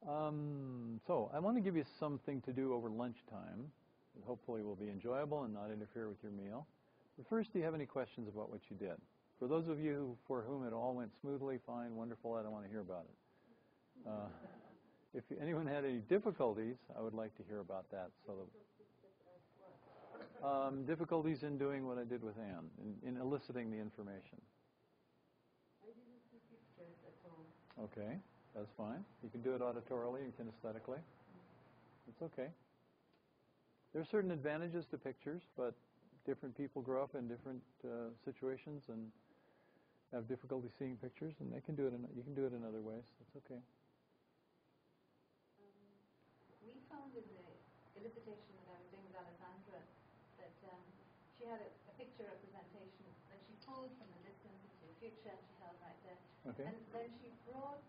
So I want to give you something to do over lunchtime that hopefully will be enjoyable and not interfere with your meal. But first, do you have any questions about what you did? For those of you for whom it all went smoothly, fine, wonderful, I don't want to hear about it. If anyone had any difficulties, I would like to hear about that. So, difficulties in doing what I did with Anne, in eliciting the information. I didn't see pictures at all. Okay, that's fine. You can do it auditorily and kinesthetically. It's okay. There are certain advantages to pictures, but different people grow up in different situations and have difficulty seeing pictures, and they can do it. You can do it in other ways. It's okay. We found in the elicitation that I was doing with Alessandra that she had a picture representation that she pulled from the distance into the future and she held right there. Okay. And then she brought,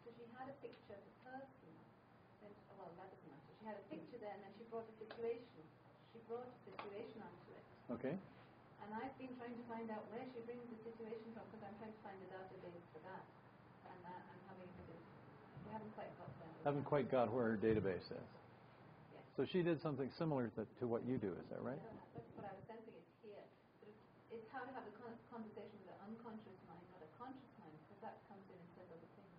so she had a picture of the person. Then, well, that doesn't matter. She had a picture there and then she brought a situation. She brought a situation onto it. Okay. And I've been trying to find out where she brings the situation from because I'm trying to find a database for that. And I'm having to do. We haven't quite got there. Haven't quite got where her database is. Yes. So she did something similar to what you do. Is that right? That's what I was sensing. It's here. But it's how to have a conversation with the unconscious mind, not a conscious mind, because that comes in and says other things.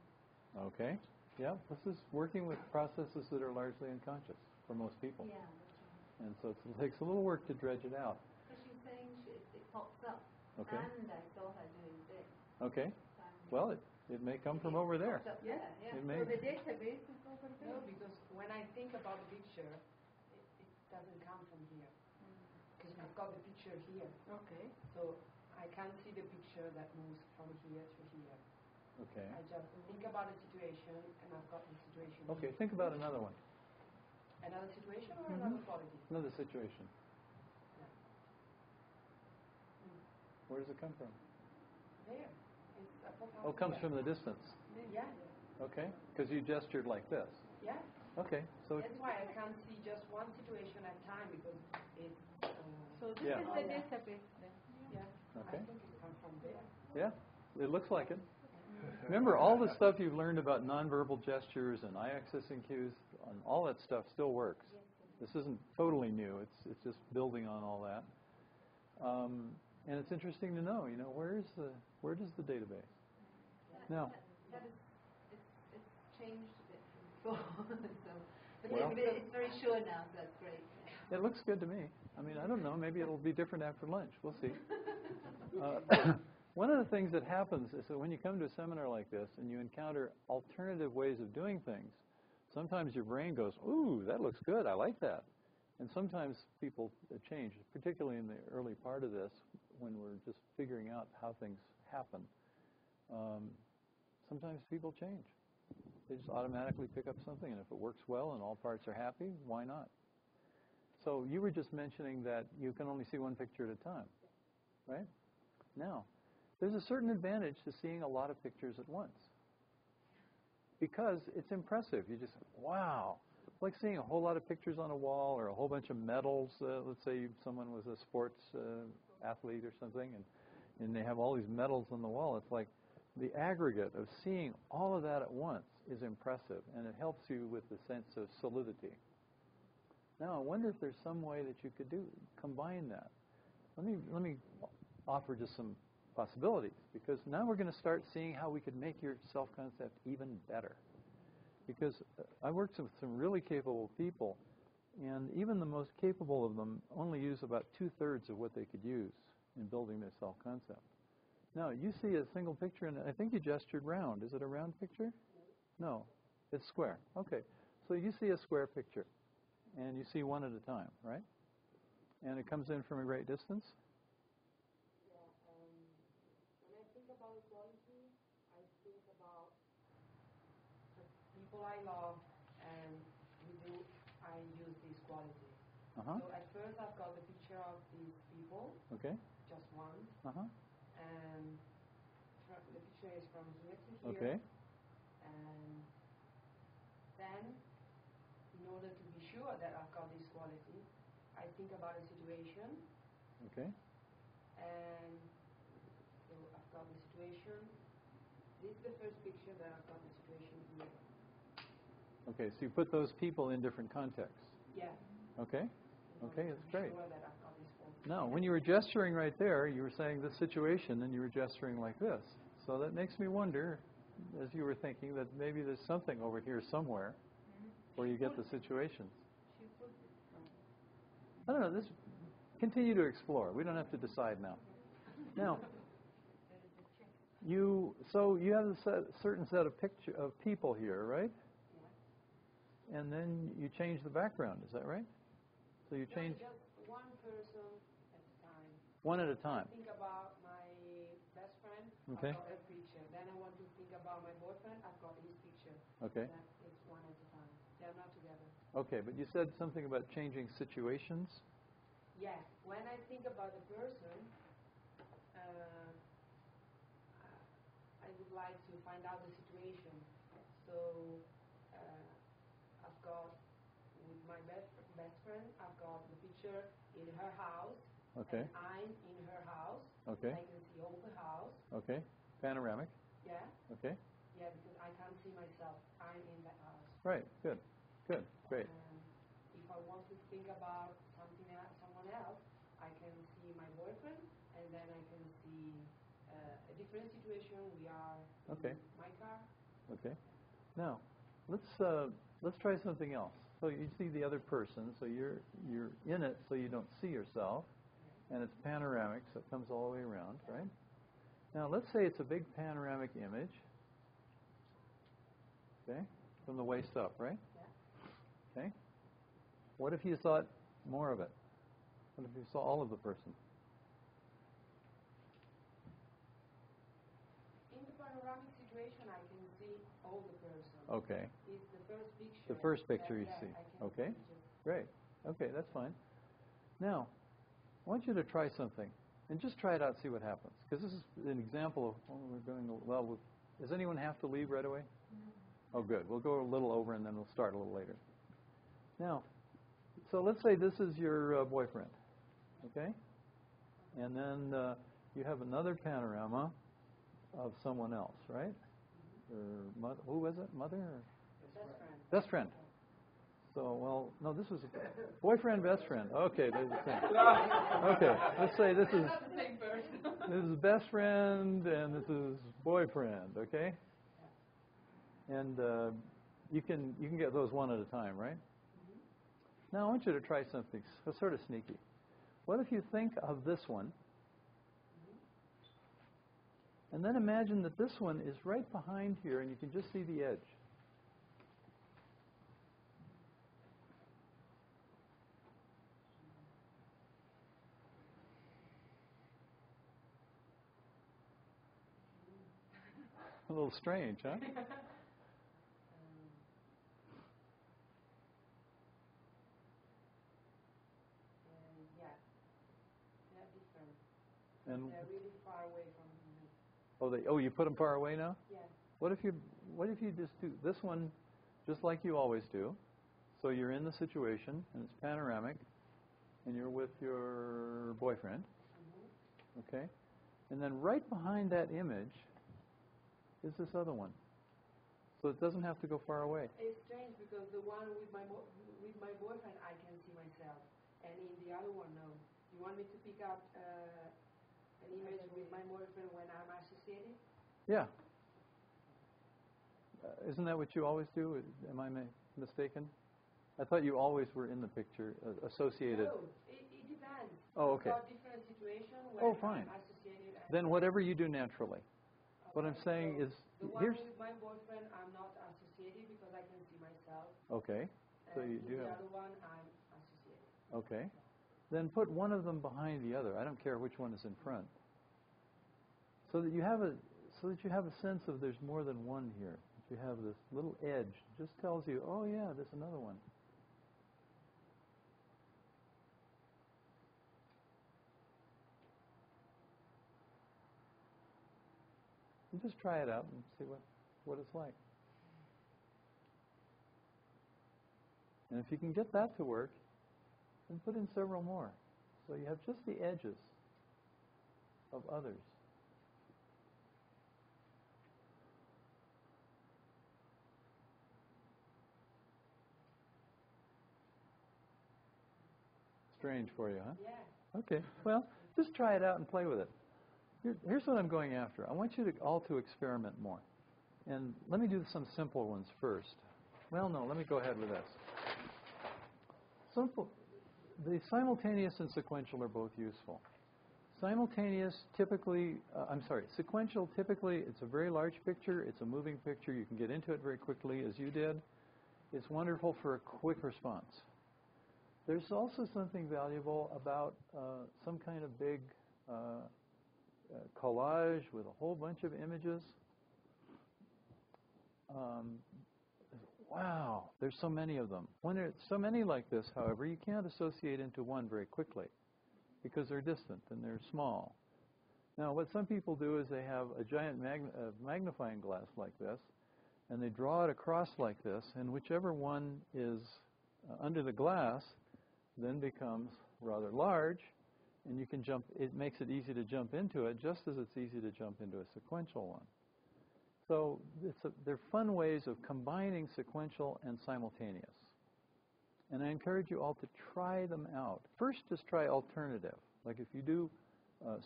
Okay. Yeah. This is working with processes that are largely unconscious for most people. Yeah, that's right. And so it takes a little work to dredge it out. So she's saying it pops up. Okay. And I saw her doing this. Okay. Well, it may come from over there. Yeah, yeah. It may. So the database is over there? No, because when I think about the picture, it doesn't come from here. Because I've got the picture here. Okay. So I can't see the picture that moves from here to here. Okay. I just think about a situation, and I've got the situation Okay, here. think about another one. Another situation or another quality? Another situation. Yeah. Where does it come from? There. It's Oh, it comes from the distance. Yeah. Okay, because you gestured like this. Yeah. Okay, so That's why I can't see just one situation at a time because it's. So this Yeah. is the database then? Yeah. Okay. I think it comes from there. yeah, it looks like it. Remember, all the stuff you've learned about nonverbal gestures and eye accessing cues, and all that stuff still works. This isn't totally new. It's just building on all that. And it's interesting to know, where does the database? Now, It's changed a bit from before. But Well- it's very sure now, so that's great. it looks good to me. I mean, I don't know. Maybe it'll be different after lunch. We'll see. One of the things that happens is that when you come to a seminar like this and you encounter alternative ways of doing things, sometimes your brain goes, ooh, that looks good. I like that. And sometimes people change, particularly in the early part of this, when we're just figuring out how things happen. Sometimes people change. They just automatically pick up something, and if it works well and all parts are happy, why not? So you were just mentioning that you can only see one picture at a time, right? Now, there's a certain advantage to seeing a lot of pictures at once because it's impressive. You just, wow. It's like seeing a whole lot of pictures on a wall or a whole bunch of medals. Let's say someone was a sports athlete or something, and they have all these medals on the wall. It's like the aggregate of seeing all of that at once is impressive, and it helps you with the sense of solidity. Now, I wonder if there's some way that you could combine that. Let me offer just some possibilities, because now we're going to start seeing how we could make your self-concept even better. Because I worked with some really capable people, and even the most capable of them only use about 2/3 of what they could use in building their self-concept. Now, you see a single picture, and I think you gestured round. Is it a round picture? No, it's square. Okay, so you see a square picture, and you see one at a time, right? And it comes in from a great distance? Yeah, when I think about equality, I think about the people I love, and I use this quality. Uh-huh. So at first I've got the picture of these people, Okay. just one, Uh-huh. and the picture is from here to here. Okay. And then, in order to be sure that I've got this quality, I think about a situation, Okay. and so I've got the situation. This is the first picture that I've got the situation here. Okay, so you put those people in different contexts. Yeah. Okay? Okay, that's great. Sure that I've got this one. Now, when you were gesturing right there, you were saying this situation, and you were gesturing like this. So that makes me wonder, as you were thinking, that maybe there's something over here somewhere where you get the situations. She put it. I don't know. This continue to explore. We don't have to decide now. Now, you have a certain set of people here, right? Yeah. And then you change the background. Is that right? So you change Just one person at a time. one at a time. Think about my best friend. Okay. I've got a picture. Then I want to think about my boyfriend. I've got his picture. Okay. Then it's one at a time. They're not together. Okay, but you said something about changing situations. Yeah. When I think about the person, I would like to find out the situation. So I've got with my best friend, I've got the picture in her house. Okay. And I'm in her house. Okay. I can see all the house. Okay. Panoramic. Yeah. Okay. Yeah, because I can't see myself. I'm in the house. Right. Good. Good. Great. If I want to think about someone else, I can see my boyfriend, and then I can see a different situation. We are Okay. in my car. Okay. Now, let's try something else. So you see the other person, so you're in it, so you don't see yourself, and it's panoramic, so it comes all the way around, right? Now, let's say it's a big panoramic image. Okay, from the waist up, right? Yeah. Okay. What if you thought more of it? What if you saw all of the person? In the panoramic situation, I can see all the person. Okay. It's the first picture. The first picture you yeah, see. I can Okay. see just Great. Okay, that's fine. Now, I want you to try something, and just try it out, see what happens. Because this is an example of we're doing well. Does anyone have to leave right away? Oh, good. We'll go a little over, and then we'll start a little later. Now, so let's say this is your boyfriend, okay? And then you have another panorama of someone else, right? Or who was it? Mother? Or? best friend. Best friend. So, well, no, this was a boyfriend, best friend. Okay, they're the same. Okay, let's say this is Not the same person. this is best friend and this is boyfriend. Okay, and you can get those one at a time, right? Now I want you to try something sort of sneaky. What if you think of this one, and then imagine that this one is right behind here, and you can just see the edge. A little strange, huh? Yeah, they're different. And They're really far away from me. you put them far away now? Yeah. What if you just do this one just like you always do? So you're in the situation, and it's panoramic, and you're with your boyfriend, okay? And then right behind that image is this other one. So it doesn't have to go far away. It's strange because the one with my boyfriend, I can see myself, and in the other one, no. You want me to pick up an image with my boyfriend when I'm associated? Yeah. Isn't that what you always do? Am I mistaken? I thought you always were in the picture, associated. No, it depends. Oh, okay. I've got different situations when Oh, fine. I'm associated. And Then whatever you do naturally. What I'm saying so is, the one here's with my boyfriend, I'm not associated because I can see myself. okay. So And you do in the have other one, I'm associated. okay. Then put one of them behind the other. I don't care which one is in front. So that you have a sense of there's more than one here. That you have this little edge. It just tells you, oh yeah, there's another one. You just try it out and see what it's like. And if you can get that to work, then put in several more. So you have just the edges of others. strange for you, huh? Yeah. Okay, well, just try it out and play with it. Here's what I'm going after. I want you to all to experiment more. And let me do some simple ones first. Well, no, let me go ahead with this. The simultaneous and sequential are both useful. Simultaneous, sequential, typically, it's a very large picture. It's a moving picture. You can get into it very quickly, as you did. It's wonderful for a quick response. There's also something valuable about some kind of big collage with a whole bunch of images. Wow, there's so many of them. When there's so many like this, however, you can't associate into one very quickly because they're distant and they're small. Now, what some people do is they have a giant magnifying glass like this, and they draw it across like this, and whichever one is under the glass then becomes rather large, and you can jump. It makes it easy to jump into it, just as it's easy to jump into a sequential one. So they're fun ways of combining sequential and simultaneous. And I encourage you all to try them out. First, just try alternative. Like if you do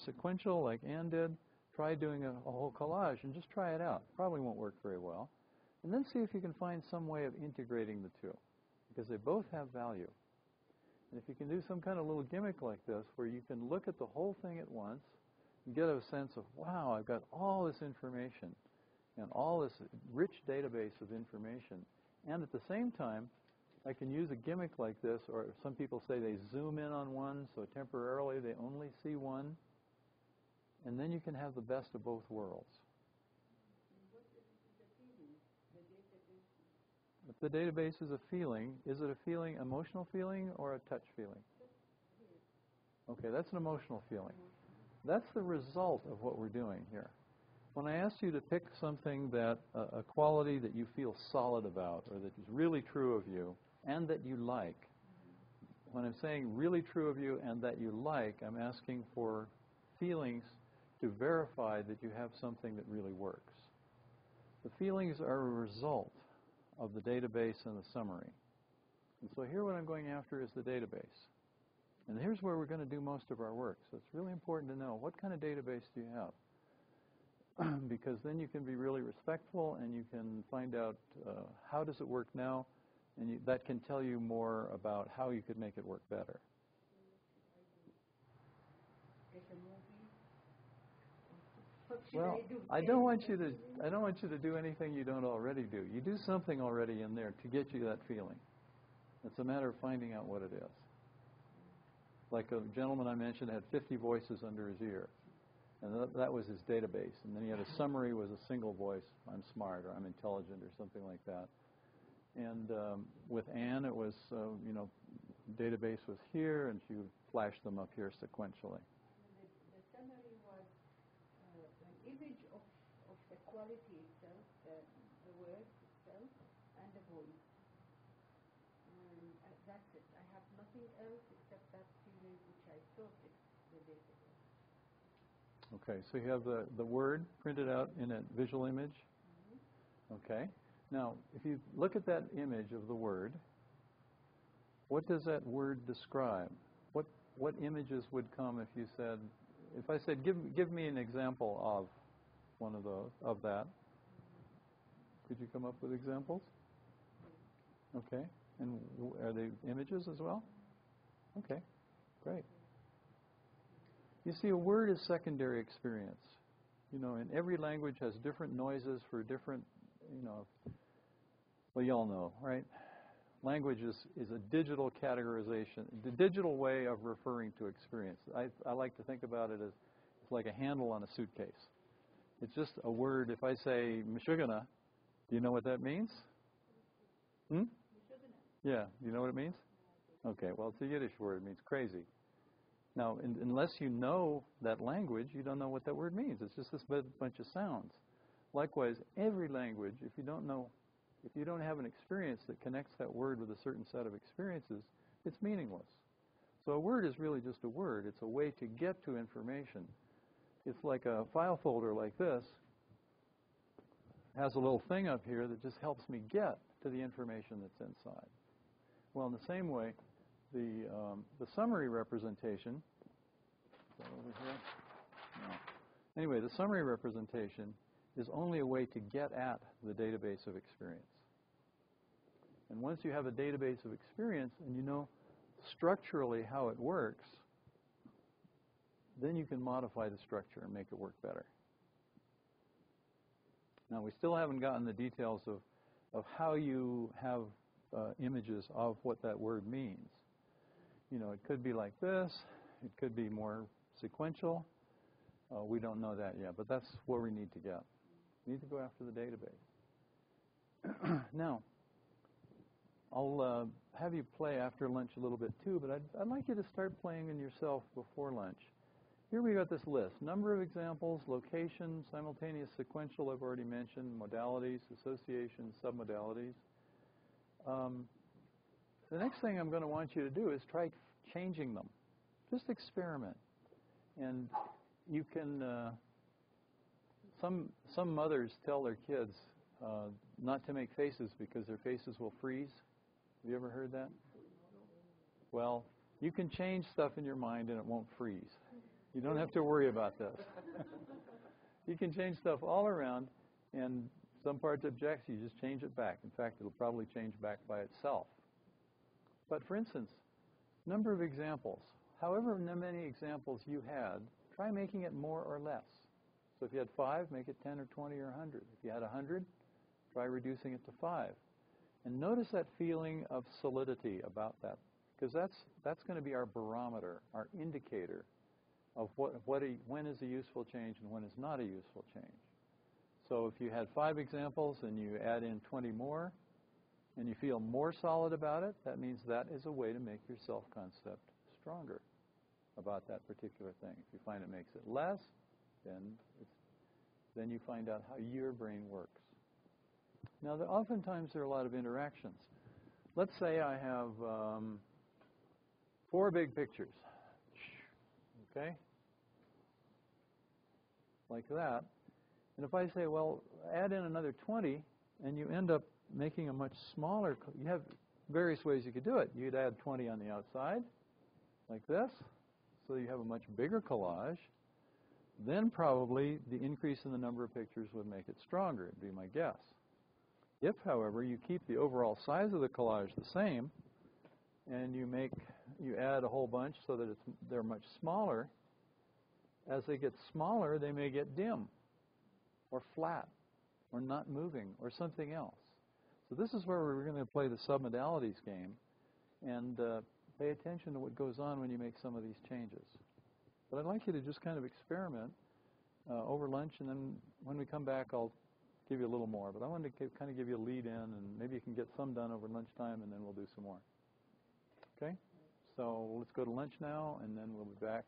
sequential like Ann did, try doing a whole collage and just try it out. Probably won't work very well. And then see if you can find some way of integrating the two, because they both have value. And if you can do some kind of little gimmick like this where you can look at the whole thing at once and get a sense of, wow, I've got all this information and all this rich database of information. And at the same time, I can use a gimmick like this, or some people say they zoom in on one, so temporarily they only see one. And then you can have the best of both worlds. If the database is a feeling, is it a feeling, emotional feeling, or a touch feeling? Okay, that's an emotional feeling. That's the result of what we're doing here. When I asked you to pick something that, a quality that you feel solid about, or that is really true of you, and that you like, when I'm saying really true of you and that you like, I'm asking for feelings to verify that you have something that really works. The feelings are a result of the database and the summary. And so here what I'm going after is the database. And here's where we're going to do most of our work. So it's really important to know, what kind of database do you have? Because then you can be really respectful and you can find out how does it work now, and that can tell you more about how you could make it work better. Well, I don't want you to do anything you don't already do. You do something already in there to get you that feeling. It's a matter of finding out what it is. Like a gentleman I mentioned had 50 voices under his ear. And that was his database. And then he had a summary with a single voice, I'm smart, or I'm intelligent, or something like that. And with Ann, it was, database was here, and she would flash them up here sequentially. The summary was an image of the quality itself, the word itself, and the voice. And that's it. I have nothing else except that feeling which I thought is the database. Okay, so you have the word printed out in a visual image. Okay. Now, if you look at that image of the word, what does that word describe? What images would come if you said, if I said, give me an example of one of those, of that? Could you come up with examples? Okay. And are they images as well? Okay, great. You see, a word is secondary experience. And every language has different noises for different, well, you all know, right? Language is a digital categorization, the digital way of referring to experience. I like to think about it as it's like a handle on a suitcase. It's just a word. If I say Michigana, do you know what that means? Yeah, you know what it means? Okay, well, it's a Yiddish word. It means crazy. Now, unless you know that language, you don't know what that word means. It's just this bunch of sounds. Likewise, every language, if you don't have an experience that connects that word with a certain set of experiences, it's meaningless. So a word is really just a word. It's a way to get to information. It's like a file folder like this. It has a little thing up here that just helps me get to the information that's inside. Well, in the same way, the summary representation. Is that over here? No. Anyway, the summary representation is only a way to get at the database of experience. And once you have a database of experience and you know structurally how it works, then you can modify the structure and make it work better. Now, we still haven't gotten the details of how you have images of what that word means. You know, it could be like this. It could be more sequential. We don't know that yet, but that's where we need to get. We need to go after the database. Now, I'll have you play after lunch a little bit too, but I'd like you to start playing in yourself before lunch. Here we got this list. Number of examples, location, simultaneous sequential, I've already mentioned, modalities, associations, submodalities. The next thing I'm going to want you to do is try changing them. Just experiment. And you can, some mothers tell their kids not to make faces because their faces will freeze. Have you ever heard that? Well, you can change stuff in your mind and it won't freeze. You don't have to worry about this. You can change stuff all around, and some parts object, you just change it back. In fact, it'll probably change back by itself. But for instance, number of examples. However many examples you had, try making it more or less. So if you had 5, make it 10 or 20 or 100. If you had 100, try reducing it to 5. And notice that feeling of solidity about that, because that's going to be our barometer, our indicator of when is a useful change and when is not a useful change. So if you had 5 examples and you add in 20 more and you feel more solid about it, that means that is a way to make your self-concept stronger about that particular thing. If you find it makes it less, then you find out how your brain works. Now, oftentimes there are a lot of interactions. Let's say I have 4 big pictures. Okay? Like that. And if I say, well, add in another 20, and you end up making a much smaller, you have various ways you could do it. You'd add 20 on the outside, like this, so you have a much bigger collage. Then probably the increase in the number of pictures would make it stronger, would be my guess. If, however, you keep the overall size of the collage the same, and you add a whole bunch so that they're much smaller, as they get smaller, they may get dim, or flat, or not moving, or something else. So this is where we're going to play the submodalities game, and pay attention to what goes on when you make some of these changes. But I'd like you to just kind of experiment over lunch, and then when we come back, I'll give you a little more. But I wanted to kind of give you a lead in, and maybe you can get some done over lunchtime, and then we'll do some more. Okay? So let's go to lunch now, and then we'll be back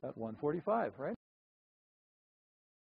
at 1:45, right?